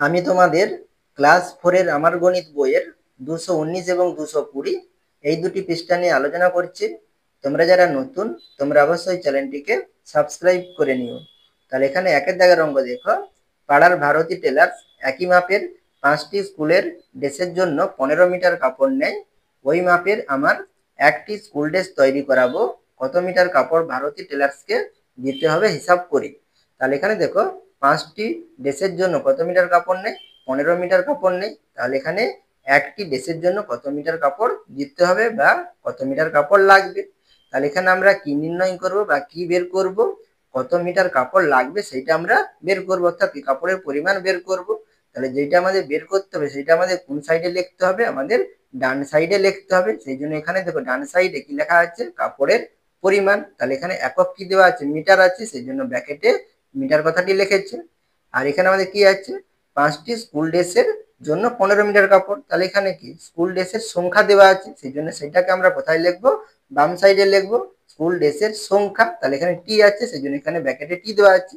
আমি তোমাদের ক্লাস 4 আমার গণিত বইয়ের 219 এবং 220 এই দুটি পৃষ্ঠা নিয়ে আলোচনা করছি। তোমরা যারা নতুন তোমরা অবশ্যই চ্যানেলটিকে সাবস্ক্রাইব করে নিও। তাহলে এখানে একের দাগের অঙ্ক দেখো, পাড়ার ভারতী টেলার্স একই মাপের 5টি স্কুলের ড্রেসের জন্য 15 মিটার কাপড় নেয়। ওই মাপের আমার একটি স্কুল ড্রেস তৈরি করাবো, কত মিটার কাপড় ভারতী টেলার্সকে দিতে হবে হিসাব করি। তাহলে এখানে দেখো, 5টি ড্রেসের জন্য কত মিটার কাপড় নেয়? 15 মিটার কাপড় নেয়। তাহলে এখানে একটি ড্রেসের জন্য কত মিটার কাপড় দিতে হবে বা কত মিটার কাপড় লাগবে। তাহলে এখানে আমরা কি নির্ণয় করব বা কি বের করব? কত মিটার কাপড় লাগবে সেটা আমরা বের করব, অর্থাৎ কাপড়ের পরিমাণ বের করব। তাহলে যেটা আমাদের বের করতে হবে সেটা আমাদের কোন সাইডে লিখতে হবে? আমাদের ডান সাইডে লিখতে হবে। সেই জন্য এখানে দেখো ডান সাইডে কি লেখা আছে? কাপড়ের পরিমাণ। তাহলে এখানে একক কি দেওয়া আছে? মিটার আছে, সেই জন্য ব্র্যাকেটে মিটার কথাটি লিখেছে। আর এখানে আমাদের কি আছে? 5টি স্কুল ড্রেসের জন্য 15 মিটার কাপড়। তাহলে এখানে কি স্কুল ড্রেসের সংখ্যা দেওয়া আছে, সেই জন্য সেটাকে আমরা কোথায় লিখবো? বাম সাইডে লিখবো, স্কুল ড্রেসের সংখ্যা। তাহলে এখানে টি আছে, সেই জন্য এখানে ব্র্যাকেটে টি দেওয়া আছে।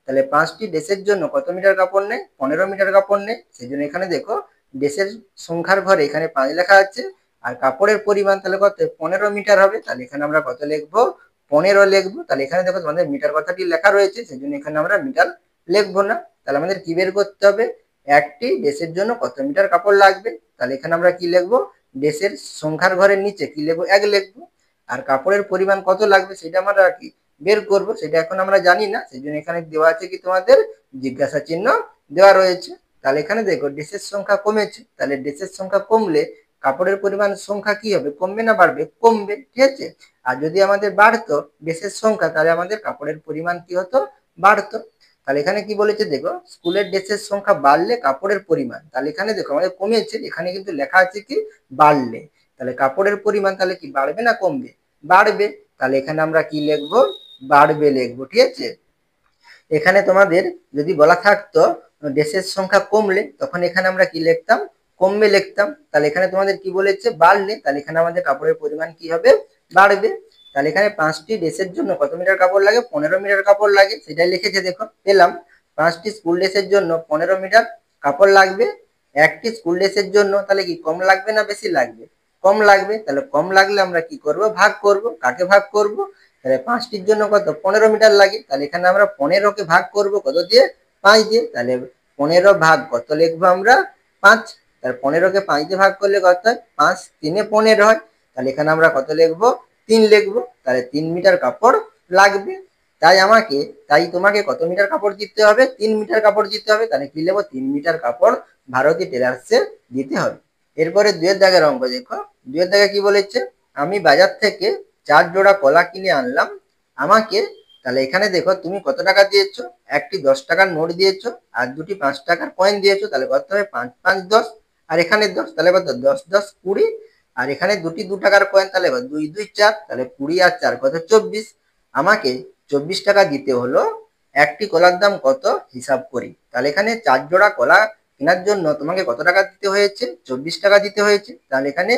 তাহলে 5টি ড্রেসের জন্য কত মিটার কাপড় নেয়? 15 মিটার কাপড় নেয়। সেই জন্য এখানে দেখো ড্রেসের সংখ্যার ঘরে এখানে 5 লেখা আছে, আর কাপড়ের পরিমাণ তাহলে কত? 15 মিটার হবে। তাহলে এখানে আমরা কত লিখবো? 15 লিখবো। তাহলে এখানে দেখো তোমাদের মিটার কথাটি লেখা রয়েছে, সেই জন্য এখানে আমরা মিটার লিখবো না। তাহলে আমাদের কি বের করতে হবে? একটি ড্রেসের জন্য কত মিটার কাপড় লাগবে। তাহলে এখানে আমরা কি লিখবো? ড্রেসের সংখ্যার ঘরের নিচে কি লিখবো? 1 লিখবো। আর কাপড়ের পরিমাণ কত লাগবে সেটা আমরা কি বের করব, সেটা এখন আমরা জানি না। সেই জন্য এখানে দেওয়া আছে কি তোমাদের জিজ্ঞাসা চিহ্ন দেওয়া রয়েছে। তাহলে এখানে দেখো ড্রেসের সংখ্যা কমেছে, তাহলে ড্রেসের সংখ্যা কমলে কাপড়ের পরিমাণ সংখ্যা কি হবে? কমবে না বাড়বে? কমবে, ঠিক আছে। আর যদি আমাদের বাড়তো ড্রেসের সংখ্যা, তাহলে আমাদের কাপড়ের পরিমাণ কি হতো? বাড়তো। তাহলে এখানে কি বলেছে দেখো, স্কুলের ড্রেসের সংখ্যা বাড়লে কাপড়ের পরিমাণ। তাহলে এখানে দেখো আমাদের কমেছে, এখানে কিন্তু লেখা আছে কি বাড়লে। তাহলে কাপড়ের পরিমাণ তাহলে কি বাড়বে না কমবে? বাড়বে। তাহলে এখানে আমরা কি লিখবো? বাড়বে লিখবো, ঠিক আছে। এখানে তোমাদের যদি বলা থাকতো ড্রেসের সংখ্যা কমলে, তখন এখানে আমরা কি লিখতাম? কমবে লিখতাম। তাহলে এখানে তোমাদের কি বলেছে? বাড়লে। তাহলে এখানে আমাদের কাপড়ের পরিমাণ কি হবে? বাড়বে। তাহলে এখানে 5টি ড্রেসের জন্য কত মিটার কাপড় লাগে? 15 মিটার কাপড় লাগে, সেটাই লিখেছে দেখো, পেলাম। 5টি স্কুল ড্রেসের জন্য 15 মিটার কাপড় লাগবে। একটি স্কুল ড্রেসের জন্য তাহলে কি কম লাগবে না বেশি লাগবে? কম লাগবে। তাহলে কম লাগলে আমরা কি করব? ভাগ করব। কাকে ভাগ করব? তাহলে 5টির জন্য কত? 15 মিটার লাগে। তাহলে এখানে আমরা 15কে ভাগ করব কত দিয়ে? 5 দিয়ে। তাহলে 15 ভাগ কত লিখবো আমরা? 5। তাহলে 15কে 5 দিয়ে ভাগ করলে কত হয়? 5 3 15 হয়। তাহলে এখানে আমরা কত লিখবো? 3 লিখবো। তাহলে 3 মিটার কাপড় লাগবে। তাই তোমাকে কত মিটার কাপড় দিতে হবে? 3 মিটার কাপড় দিতে হবে। তাহলে কি লিখবো? 3 মিটার কাপড় ভারতী টেলার্সে দিতে হবে। এরপরে 2 দাগের অঙ্ক দেখো, 2 দাগে কি বলেছে? আমি বাজার থেকে 4 জোড়া কলা কিনে আনলাম, আমাকে। তাহলে এখানে দেখো তুমি কত টাকা দিয়েছো? একটি 10 টাকার নোট দিয়েছো আর দুটি 5 টাকার কয়েন দিয়েছো। তাহলে কত হবে? 5 5 10। আর এখানে 10, তাহলে কত? 10 10 20। আর এখানে দুটি 2 টাকার কয়েন, তাহলে 2 2 4, তাহলে 20 আর 4 কত? 24। আমাকে 24 টাকা দিতে হলো, একটি কলার দাম কত হিসাব করি। তাহলে এখানে 4 জোড়া কলা কেনার জন্য তোমাকে কত টাকা দিতে হয়েছে? 24 টাকা দিতে হয়েছে। তাহলে এখানে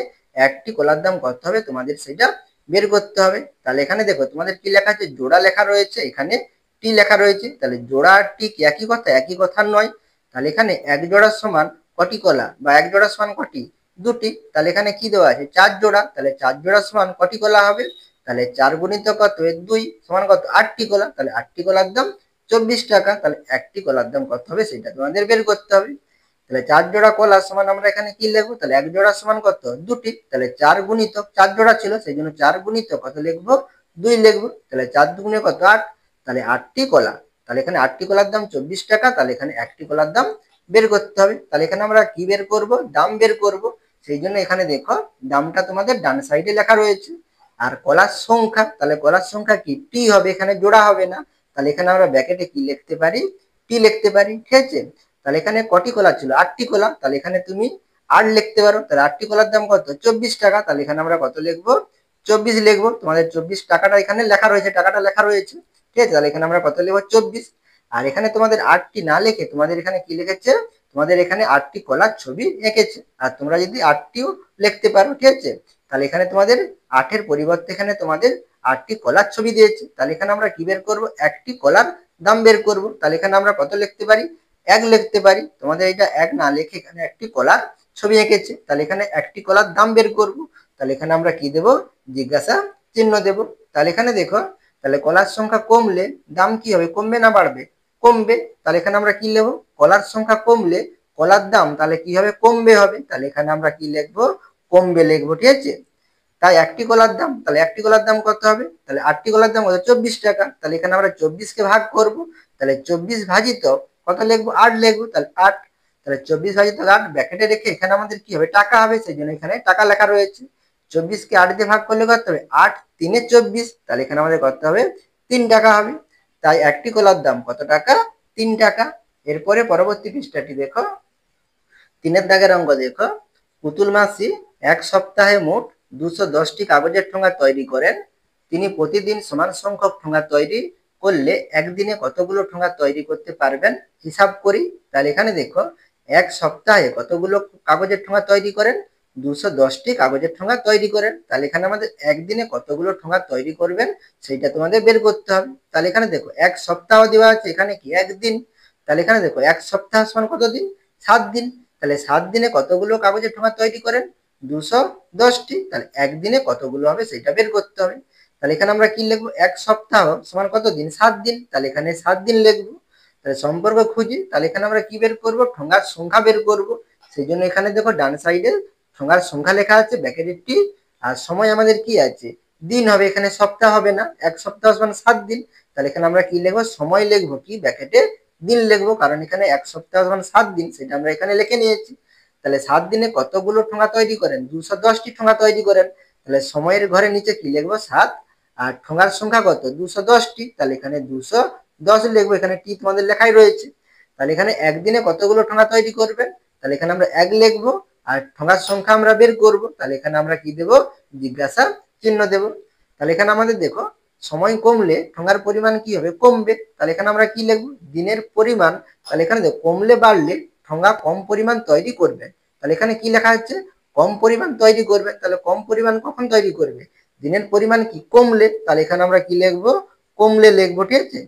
একটি কলার দাম কত হবে তোমাদের সেটা বের করতে হবে। তাহলে এখানে দেখো তোমাদের কি লেখা আছে? জোড়া লেখা রয়েছে, এখানে টি লেখা রয়েছে। তাহলে জোড়া আর টি কি একই কথা? একই কথা নয়। তাহলে এখানে এক জোড়ার সমান কটি কলা, বা এক জোড়ার সমান কটি? দুটি। তাহলে এখানে কি দেওয়া আছে? 4 জোড়া। তাহলে 4 জোড়ার সমান কটি কলা হবে? তাহলে 4 গুণিত কত? 2 সমান কত? 8টি কলা। তাহলে 8টি কলার দাম 24 টাকা। তাহলে একটি কলার দাম কত হবে সেটা তোমাদের বের করতে হবে। তাহলে 4 জোড়া কলা সমান আমরা এখানে কি লিখবো? তাহলে এক জোড়া সমান কত? দুটি। তাহলে 4 গুণিতক 4 জোড়া ছিল, সেই জন্য 4 গুণিতক কত লিখবো? 2 লিখবো। তাহলে 4 দুগুণে কত? 8। তাহলে 8টি কলা। তাহলে এখানে 8টি কলার দাম 24 টাকা। তাহলে এখানে একটি কলার দাম বের করতে হবে। তাহলে এখানে আমরা কি বের করব? দাম বের করব। সেই জন্য এখানে দেখো দামটা তোমাদের ডান সাইডে লেখা রয়েছে। আর কলার সংখ্যা, তাহলে কলার সংখ্যা কি? টি হবে, এখানে জোড়া হবে না। তাহলে এখানে আমরা ব্র্যাকেটে কি লিখতে পারি? টি লিখতে পারি, ঠিক আছে। তাহলে এখানে কটি কলা ছিল? 8টি কলা। তাহলে এখানে তুমি 8 লিখতে পারো। তাহলে 8টি কলার দাম কত? 24 টাকা। তাহলে এখানে আমরা কত লিখবো? 24 লিখবো। তোমাদের 24 টাকাটা এখানে লেখা রয়েছে, টাকাটা লেখা রয়েছে, ঠিক আছে। তাহলে এখানে আমরা কত লিখবো? 24। আর এখানে তোমাদের 8টি না লিখে তোমাদের এখানে কি লিখেছে? তোমাদের এখানে 8টি কলার ছবি এঁকেছে। আর তোমরা যদি 8টিও লিখতে পারো, ঠিক আছে। তাহলে এখানে তোমাদের 8-এর পরিবর্তে এখানে তোমাদের 8টি কলার ছবি দিয়েছে। তাহলে এখানে আমরা কি বের করবো? একটি কলার দাম বের করব। তাহলে এখানে আমরা কত লিখতে পারি? এক লিখতে পারি। তোমাদের এটা এক না লিখে এখানে একটি কলার ছবি এঁকেছে, তাহলে এখানে একটি কলার দাম বের করব। তাহলে এখানে আমরা কি দেব, জিজ্ঞাসা চিহ্ন দেব। তাহলে এখানে দেখো, তাহলে কলার সংখ্যা কমলে দাম কি হবে, কমবে না বাড়বে, কমবে। তাহলে এখানে আমরা কি লিখবো, কলার সংখ্যা কমলে কলার দাম তাহলে কি হবে, কমবে হবে। তাহলে এখানে আমরা কি লিখবো, কমবে লিখবো, ঠিক আছে। তাই একটি কলার দাম, তাহলে একটি কলার দাম কত হবে, তাহলে আটটি কলার দাম কত, 24 টাকা। তাহলে এখানে আমরা 24 কে ভাগ করব, তাহলে 24 ভাজিত কত লিখবো, 8 লিখবো, তাহলে 8। তাহলে 24 ভাজিত 8 ব্র্যাকেটে রেখে এখানে আমাদের কি হবে, টাকা হবে, সেই জন্য এখানে টাকা লেখা রয়েছে। 24 কে 8 দিয়ে ভাগ করলে কত হবে, 8 3 24, তাহলে এখানে আমাদের কত হবে, 3 টাকা হবে। তাই একটি কলার দাম কত টাকা, 3 টাকা। এরপরে পরবর্তী পৃষ্ঠাটি দেখো, 3 দাগের অঙ্ক দেখো, পুতুল মাসি এক সপ্তাহে মোট 210টি কাগজের ঠোঙা তৈরি করেন। তিনি প্রতিদিন সমান সংখ্যক ঠোঙা তৈরি করলে একদিনে কতগুলো ঠোঙা তৈরি করতে পারবেন, হিসাব করি। তাহলে এখানে দেখো, এক সপ্তাহে কতগুলো কাগজের ঠোঙা তৈরি করেন, 210টি কাগজের ঠোঙা তৈরি করেন। তাহলে এখানে আমাদের একদিনে কতগুলো ঠোঙা তৈরি করবেন সেইটা তোমাদের বের করতে হবে। তাহলে এখানে দেখো, এক সপ্তাহ দেওয়া আছে, এখানে কি একদিন। তাহলে এখানে দেখো, এক সপ্তাহ সমান কত দিন, 7 দিন। তাহলে 7 দিনে কতগুলো কাগজের ঠোঙা তৈরি করেন, 210টি। তাহলে একদিনে কতগুলো হবে সেটা বের করতে হবে। তাহলে এখানে আমরা কি লিখবো, এক সপ্তাহ সমান কত দিন, 7 দিন। তাহলে এখানে 7 দিন লিখবো। তাহলে সম্পর্ক খুঁজি, তাহলে এখানে আমরা কি বের করব, ঠোঙার সংখ্যা বের করব। সেই জন্য এখানে দেখো ডান সাইডে ঠোঙার সংখ্যা লেখা আছে ব্র্যাকেটেরটি, আর সময় আমাদের কি আছে, দিন হবে, এখানে সপ্তাহ হবে না। এক সপ্তাহ সমান 7 দিন। তাহলে এখানে আমরা কি লিখবো, সময় লিখবো কি ব্র্যাকেটে দিন লিখবো, কারণ এখানে এক সপ্তাহ সমান 7 দিন, সেটা আমরা এখানে লিখে নিয়েছি। তাহলে 7 দিনে কতগুলো ঠোঙা তৈরি করেন, 210টি ঠোঙা তৈরি করেন। তাহলে সময়ের ঘরে নিচে কি লিখবো, 7, আর ঠোঙার সংখ্যা কত, 210টি। তাহলে এখানে 210 লিখবো, এখানে টি তোমাদের লেখাই রয়েছে। তাহলে এখানে একদিনে কতগুলো ঠোঙা তৈরি করবেন, তাহলে এখানে আমরা এক লিখবো, আর ঠোঙার সংখ্যা আমরা বের করব। তাহলে এখানে আমরা কি দেব, জিজ্ঞাসা চিহ্ন দেব। তাহলে এখানে আমাদের দেখো, সময় কমলে ঠোঙার পরিমাণ কি হবে, কমবে। তাহলে এখানে আমরা কি লিখবো, দিনের পরিমাণ। তাহলে এখানে দেখো, কমলে বাড়লে ঠোঙা কম পরিমাণ তৈরি করবে। তাহলে এখানে কি লেখা আছে, কম পরিমাণ তৈরি করবে। তাহলে কম পরিমাণ কখন তৈরি করবে, দিনের পরিমাণ কি কমলে। তাহলে এখানে আমরা কি লিখবো, কমলে লিখবো, ঠিক আছে।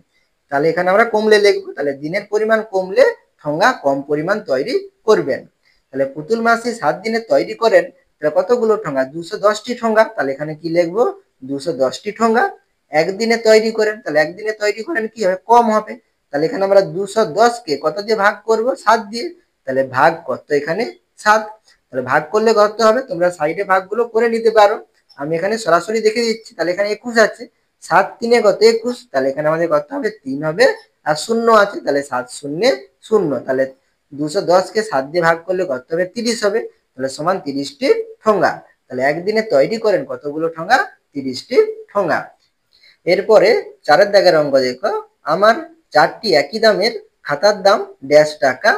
তাহলে এখানে আমরা কমলে লিখবো, তাহলে দিনের পরিমাণ কমলে ঠোঙা কম পরিমাণ তৈরি করবেন। তাহলে পুতুল মাসি 7 দিনে তৈরি করেন, তাহলে কতগুলো ঠোঙা, 210টি ঠোঙা। তাহলে এখানে কি লিখবো, 210টি ঠোঙা। একদিনে তৈরি করেন, তাহলে একদিনে তৈরি করেন কি হবে, কম হবে। তাহলে এখানে আমরা 210 কে কত দিয়ে ভাগ করব, 7 দিয়ে। তাহলে ভাগ কত, এখানে 7। তাহলে ভাগ করলে কত হবে, তোমরা সাইডে ভাগগুলো করে নিতে পারো, আমি এখানে সরাসরি দেখে দিচ্ছি। তাহলে এখানে 21 আছে, 7 3 কত, 21। তাহলে এখানে আমাদের কত হবে, 3 হবে, আর শূন্য আছে, তাহলে 7 শূন্য 0। তাহলে 210 কে 7 দিয়ে ভাগ করলে কত হবে, 30 হবে। তাহলে সমান 30টি ঠোঙা। তাহলে একদিনে তৈরি করেন কতগুলো ঠোঙা, 30টি ঠোঙা। এরপরে 4 দাগের অঙ্ক দেখো, আমার 4টি একই দামের খাতার দাম ড্যাশ টাকা,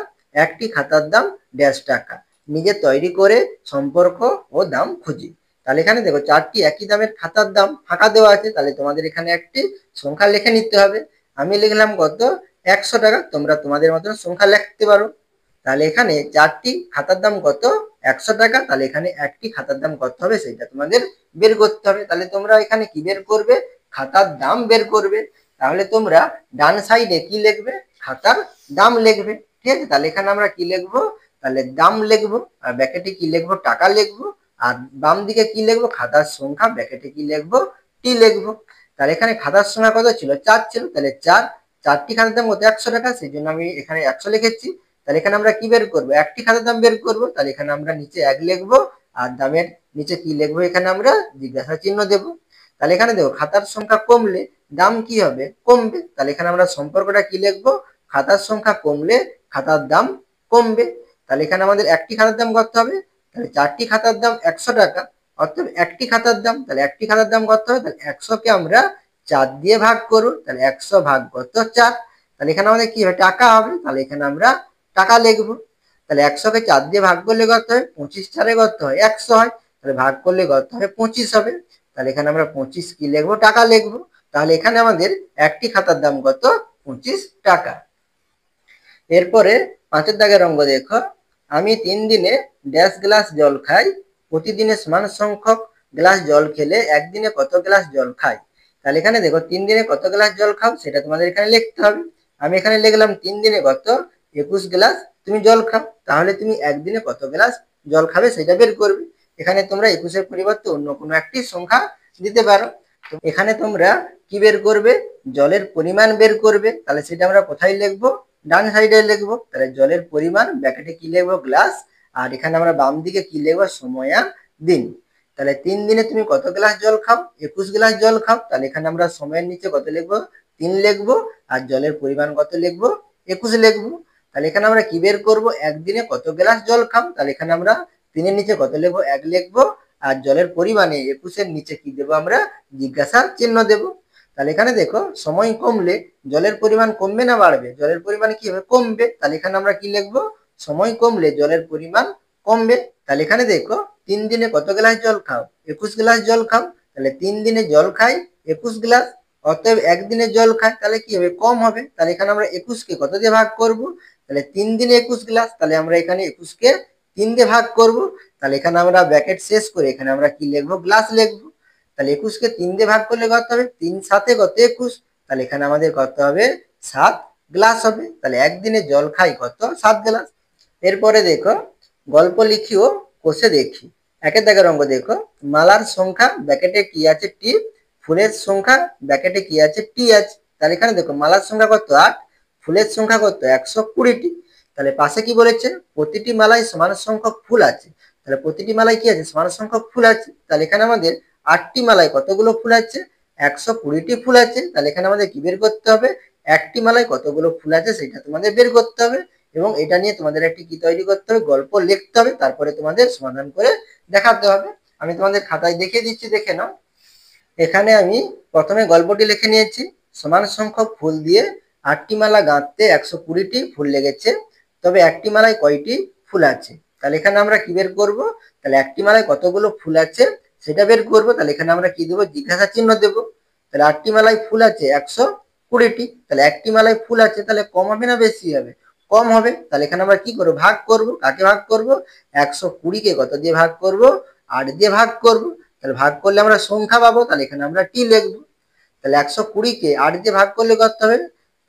একটি খাতার দাম ড্যাশ টাকা, নিজে তৈরি করে সম্পর্ক ও দাম খুঁজি। তাহলে এখানে দেখো, 4টি একই দামের খাতার দাম ফাঁকা দেওয়া আছে, তাহলে তোমাদের এখানে একটি সংখ্যা লিখে নিতে হবে। আমি লিখলাম কত, 100 টাকা, তোমরা তোমাদের মতন সংখ্যা লিখতে পারো। তাহলে এখানে 4টি খাতার দাম কত, 100 টাকা। তাহলে এখানে একটি খাতার দাম কত হবে সেটা তোমাদের বের করতে হবে। তাহলে তোমরা এখানে কি বের করবে, খাতার দাম বের করবে। তাহলে তোমরা ডান সাইডে কি লিখবে, খাতার দাম লিখবে, ঠিক আছে। তাহলে এখানে আমরা কি লিখবো, তাহলে দাম লিখবো, আর ব্র্যাকেটে কি লিখবো, টাকা লিখবো। আর বাম দিকে কি লিখবো, খাতার সংখ্যা, ব্র্যাকেটে কি লিখবো, টি লিখবো। তাহলে এখানে খাতার সংখ্যা কত ছিল, 4 ছিল, তাহলে 4, 4টি খাতার দাম কত, 100 টাকা, সেই জন্য আমি এখানে 100 লিখেছি। তাহলে এখানে আমরা কি বের করবো, একটি খাতার দাম বের করবো। তাহলে এখানে আমরা নিচে 1 লিখবো, আর দামের নিচে কি লিখবো, এখানে আমরা জিজ্ঞাসা চিহ্ন দেবো। তাহলে এখানে দেখো, খাতার সংখ্যা কমলে দাম কি হবে, কমবে। তাহলে এখানে আমরা সম্পর্কটা কি লিখবো, খাতার সংখ্যা কমলে খাতার দাম কমবে। তাহলে এখানে আমাদের একটি খাতার দাম কত হবে, তাহলে 4টি খাতার দাম 100 টাকা, অর্থাৎ একটি খাতার দাম। তাহলে একটি খাতার দাম কত হবে, তাহলে 100 কে আমরা 4 দিয়ে ভাগ করবো, তাহলে 100 ভাগ কত, 4। তাহলে এখানে আমাদের কি হবে, টাকা হবে। তাহলে এখানে আমরা টাকা লিখবো। তাহলে 100 কে 4 দিয়ে ভাগ করলে কত হয়, 25 4 কত হয়, 100 হয়। তাহলে ভাগ করলে কত হবে, 25 হবে। তাহলে এখানে আমরা 25 কি লিখবো, টাকা লিখবো। তাহলে এখানে আমাদের একটি খাতার দাম কত, 25 টাকা। এরপরে 5 দাগের অঙ্ক দেখো, আমি 3 দিনে ড্যাশ গ্লাস জল খাই, প্রতিদিনে সমান সংখ্যক গ্লাস জল খেলে একদিনে কত গ্লাস জল খাই। তাহলে এখানে দেখো, 3 দিনে কত গ্লাস জল খাও সেটা তোমাদের এখানে লিখতে হবে। আমি এখানে লিখলাম 3 দিনে কত, 21 গ্লাস তুমি জল খাও, তাহলে তুমি একদিনে কত গ্লাস জল খাবে সেটা বের করবে। এখানে তোমরা 21-এর পরিবর্তে অন্য কোনো একটি সংখ্যা দিতে পারো। এখানে তোমরা কি বের করবে, জলের পরিমাণ বের করবে। তাহলে সেটা আমরা কোথায় লিখবো, ডান সাইডে লিখবো। তাহলে জলের পরিমাণ ব্র্যাকেটে কি লিখবো, গ্লাস, আর এখানে আমরা বাম দিকে কি লিখবো, সময় আর দিন। তাহলে 3 দিনে তুমি কত গ্লাস জল খাও, 21 গ্লাস জল খাও। তাহলে এখানে আমরা সময়ের নিচে কত লিখবো, 3 লিখবো, আর জলের পরিমাণ কত লিখবো, 21 লিখবো। তাহলে এখানে আমরা কি বের করবো, একদিনে কত গ্লাস জল খাও। তাহলে এখানে আমরা 3-এর নিচে কত লিখবো, 1 লিখবো, আর জলের পরিমাণে 21-এর নিচে কি দেবো, আমরা জিজ্ঞাসা চিহ্ন দেবো। তাহলে এখানে দেখো সময় কমলে জলের পরিমাণ কমবে না বাড়বে, জলের পরিমাণ কি হবে, কমবে। তাহলে এখানে আমরা কি লিখবো, সময় কমলে জলের পরিমাণ কমবে। তাহলে এখানে দেখো 3 দিনে কত গ্লাস জল খাও, 21 গ্লাস জল খাও। তাহলে 3 দিনে জল খাই 21 গ্লাস, অতএব একদিনে জল খায়, তাহলে কি হবে, কম হবে। তাহলে এখানে আমরা 21-কে কত দিয়ে ভাগ করব, তাহলে 3 দিনে 21 গ্লাস, তাহলে আমরা এখানে 21-কে 3 দিয়ে ভাগ করব। তাহলে এখানে আমরা ব্র্যাকেট শেষ করে এখানে আমরা কি লিখবো, গ্লাস লিখবো। তাহলে 21-কে 3 দিয়ে ভাগ করলে কত হবে, 3 7 কত 21, তাহলে এখানে আমাদের কত হবে, 7 গ্লাস হবে। তাহলে একদিনে জল খাই কত, 7 গ্লাস। এরপরে দেখো গল্প লিখি ও কোষে দেখি। একের দাগের অঙ্ক দেখো, মালার সংখ্যা ব্র্যাকেটে কি আছে, টি, ফুলের সংখ্যা ব্র্যাকেটে কি আছে, টি আছে। তাহলে এখানে দেখো মালার সংখ্যা কত, 8, ফুলের সংখ্যা কত, 120টি। তাহলে পাশে কি বলেছে, প্রতিটি মালায় সমান সংখ্যক ফুল আছে। তাহলে প্রতিটি মালায় কি আছে, সমান সংখ্যক ফুল আছে। তাহলে এখানে আমাদের 8টি মালায় কতগুলো ফুল আছে, 120টি ফুল আছে। তাহলে এখানে আমাদের কি বের করতে হবে, একটি মালায় কতগুলো ফুল আছে সেটা তোমাদের বের করতে হবে, এবং এটা নিয়ে তোমাদের একটি কি তৈরি করতে হবে, গল্প লিখতে হবে, তারপরে তোমাদের সমাধান করে দেখাতে হবে। আমি তোমাদের খাতায় দেখিয়ে দিচ্ছি, দেখে নাও। এখানে আমি প্রথমে গল্পটি লিখে নিয়েছি, সমান সংখ্যক ফুল দিয়ে 8টি মালা গাঁথতে 120টি ফুল লেগেছে, তবে একটি মালায় কয়টি ফুল আছে। তাহলে এখানে আমরা কি বের করব, তাহলে একটি মালায় কতগুলো ফুল আছে সেটা বের করব। তাহলে এখানে আমরা কি দেবো, জিজ্ঞাসা চিহ্ন দেব। তাহলে 8টি মালায় ফুল আছে 120টি, তাহলে একটি মালায় ফুল আছে, তাহলে কম হবে না বেশি হবে, কম হবে। তাহলে এখানে আমরা কি করবো, ভাগ করব। কাকে ভাগ করব, 120-কে কত দিয়ে ভাগ করব, 8 দিয়ে ভাগ করব। তাহলে ভাগ করলে আমরা সংখ্যা পাবো, তাহলে এখানে আমরা টি লিখবো। তাহলে 120-কে 8 দিয়ে ভাগ করলে কত হবে,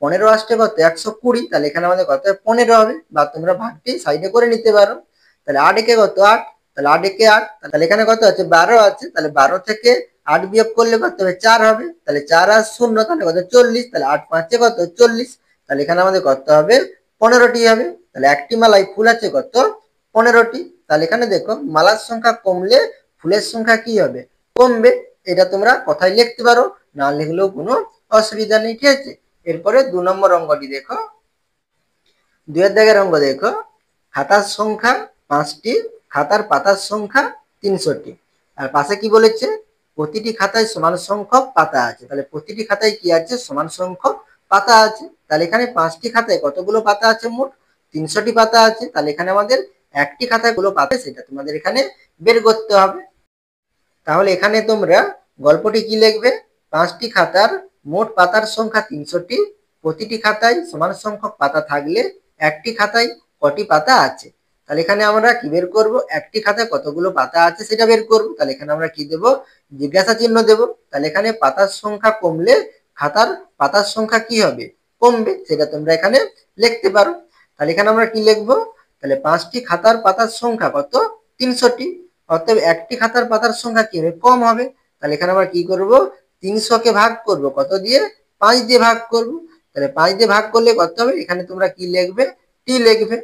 15 আসতে কত, 120। তাহলে এখানে আমাদের কত হবে, 15 হবে, বা তোমরা ভাগটি সাইডে করে নিতে পারো। তাহলে 8-একে কত, 8, তাহলে 8-একে 8, তাহলে এখানে কত আছে, 12 আছে। তাহলে 12 থেকে 8 বিয়োগ করলে কত হবে, 4 হবে। তাহলে 4 আর 0, তাহলে কত, 40। তাহলে 8 5-এ কত, 40। তাহলে এখানে আমাদের কত হবে, 15টি হবে। তাহলে একটি মালায় ফুল আছে কত, 15টি। তাহলে এখানে দেখো মালার সংখ্যা কমলে ফুলের সংখ্যা কি হবে, কমবে। এটা তোমরা কথায় লিখতে পারো, না লিখলেও কোনো অসুবিধা নেই, ঠিক আছে। এরপরে 2 নম্বর অঙ্কটি দেখো। 2-এর দাগের অঙ্ক দেখো, খাতার সংখ্যা 5টি, খাতার পাতার সংখ্যা 300টি। আর পাশে কি বলেছে, প্রতিটি খাতায় সমান সংখ্যক পাতা আছে। তাহলে প্রতিটি খাতায় কি আছে, সমান সংখ্যক পাতা আছে। তাহলে এখানে 5টি খাতায় কতগুলো পাতা আছে, মোট 300টি পাতা আছে। তাহলে এখানে আমাদের একটি খাতায় গুলো পাতা, সেটা তোমাদের এখানে বের করতে হবে। তাহলে এখানে তোমরা গল্পটি কি লিখবে, 5টি খাতার মোট পাতার সংখ্যা 300টি, প্রতিটি খাতায় সমান সংখ্যক পাতা থাকলে একটি খাতায় কটি পাতা আছে। তাহলে এখানে আমরা কি বের করব, একটি খাতায় কতগুলো পাতা আছে সেটা বের করব। তাহলে এখানে আমরা কি দেব, জিজ্ঞাসা চিহ্ন দেব। তাহলে এখানে পাতার সংখ্যা কমলে খাতার পাতার সংখ্যা কি হবে, কমবে, সেটা তোমরা এখানে লিখতে পারো। তাহলে এখানে আমরা কি লিখবো, তাহলে 5টি খাতার পাতার সংখ্যা কত, 300টি, অতএব একটি খাতার পাতার সংখ্যা কি হবে, কম হবে। তাহলে এখানে আমরা কি করব, 300-কে ভাগ করব কত দিয়ে, 5 দিয়ে ভাগ করব। তাহলে 5 দিয়ে ভাগ করলে কত হবে, এখানে তোমরা কি লিখবে, টি লিখবে।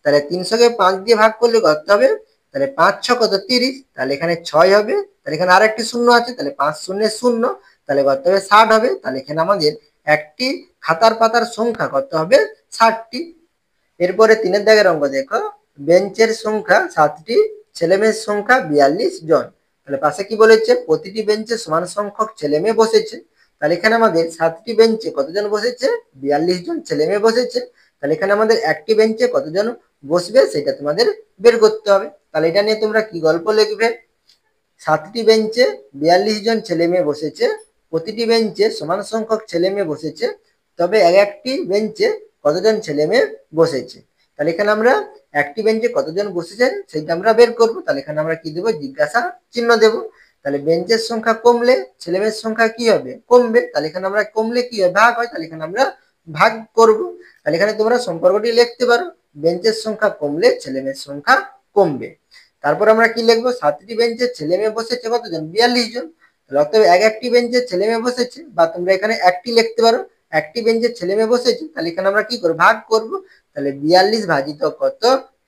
তাহলে 300-কে 5 দিয়ে ভাগ করলে কত হবে, তাহলে 5 6 কত, 30। তাহলে এখানে 6 হবে। তাহলে এখানে আরেকটি শূন্য আছে, তাহলে 5 শূন্য শূন্য, তাহলে কত হবে, 60 হবে। তাহলে এখানে আমাদের একটি খাতার পাতার সংখ্যা কত হবে, 60টি। এরপরে 3-এর দাগের অঙ্ক দেখো, বেঞ্চের সংখ্যা 7টি, ছেলেমেয়ের সংখ্যা 42 জন। তাহলে পাশে কি বলেছে, প্রতিটি বেঞ্চে সমান সংখ্যক ছেলে মেয়ে বসেছে। তাহলে এখানে আমাদের 7টি বেঞ্চে কতজন বসেছে, 42 জন ছেলে মেয়ে বসেছে। তাহলে এখানে আমাদের একটি বেঞ্চে কতজন বসবে সেটা তোমাদের বের করতে হবে। তাহলে এটা নিয়ে তোমরা কি গল্প লিখবে, 7টি বেঞ্চে 42 জন ছেলে মেয়ে বসেছে, প্রতিটি বেঞ্চে সমান সংখ্যক ছেলে মেয়ে বসেছে, তবে একটি বেঞ্চে কতজন ছেলে মেয়ে বসেছে। তাহলে এখানে আমরা একটি বেঞ্চে কতজন বসেছেন সেটা আমরা বের করব। তাহলে এখানে আমরা কি দেবো, জিজ্ঞাসা চিহ্ন দেব। তাহলে বেঞ্চের সংখ্যা কমলে ছেলে মেয়ের সংখ্যা কি হবে, কমবে। তাহলে এখানে আমরা কমলে কি হয়, ভাগ হয়, তাহলে এখানে আমরা ভাগ করব। তাহলে এখানে তোমরা সম্পর্কটি লিখতে পারো, বেঞ্চের সংখ্যা কমলে ছেলেমেয়ের সংখ্যা কমবে। তারপর আমরা কি লিখবো, 7টি বেঞ্চের ছেলে মেয়ে বসেছে কতজন, 42 জন। অতএব একটি বেঞ্চের ছেলে মেয়ে বসেছে, বা তোমরা এখানে একটি লিখতে পারো, একটি বেঞ্চের ছেলে মেয়ে বসেছে, তাহলে এখানে আমরা কি করবো, ভাগ করব। তাহলে 42 ভাজিত কত,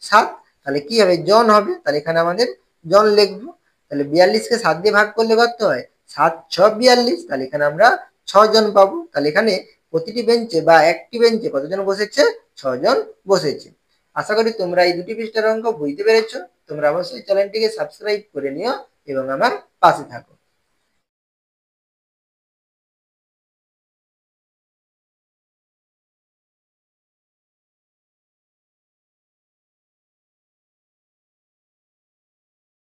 7। তাহলে কি হবে, জন হবে। তাহলে এখানে আমাদের জন লিখবো। তাহলে 42কে 7 দিয়ে ভাগ করলে কত হয়, 7 × 6 = 42। তাহলে এখানে আমরা 6 জন পাবো। তাহলে এখানে প্রতিটি বেঞ্চে বা একটি বেঞ্চে কতজন বসেছে, 6 জন বসেছে। আশা করি তোমরা এই দুটি পৃষ্ঠার অঙ্ক বুঝতে পেরেছো। তোমরা অবশ্যই চ্যানেলটিকে সাবস্ক্রাইব করে নিও এবং আমার পাশে থাকো।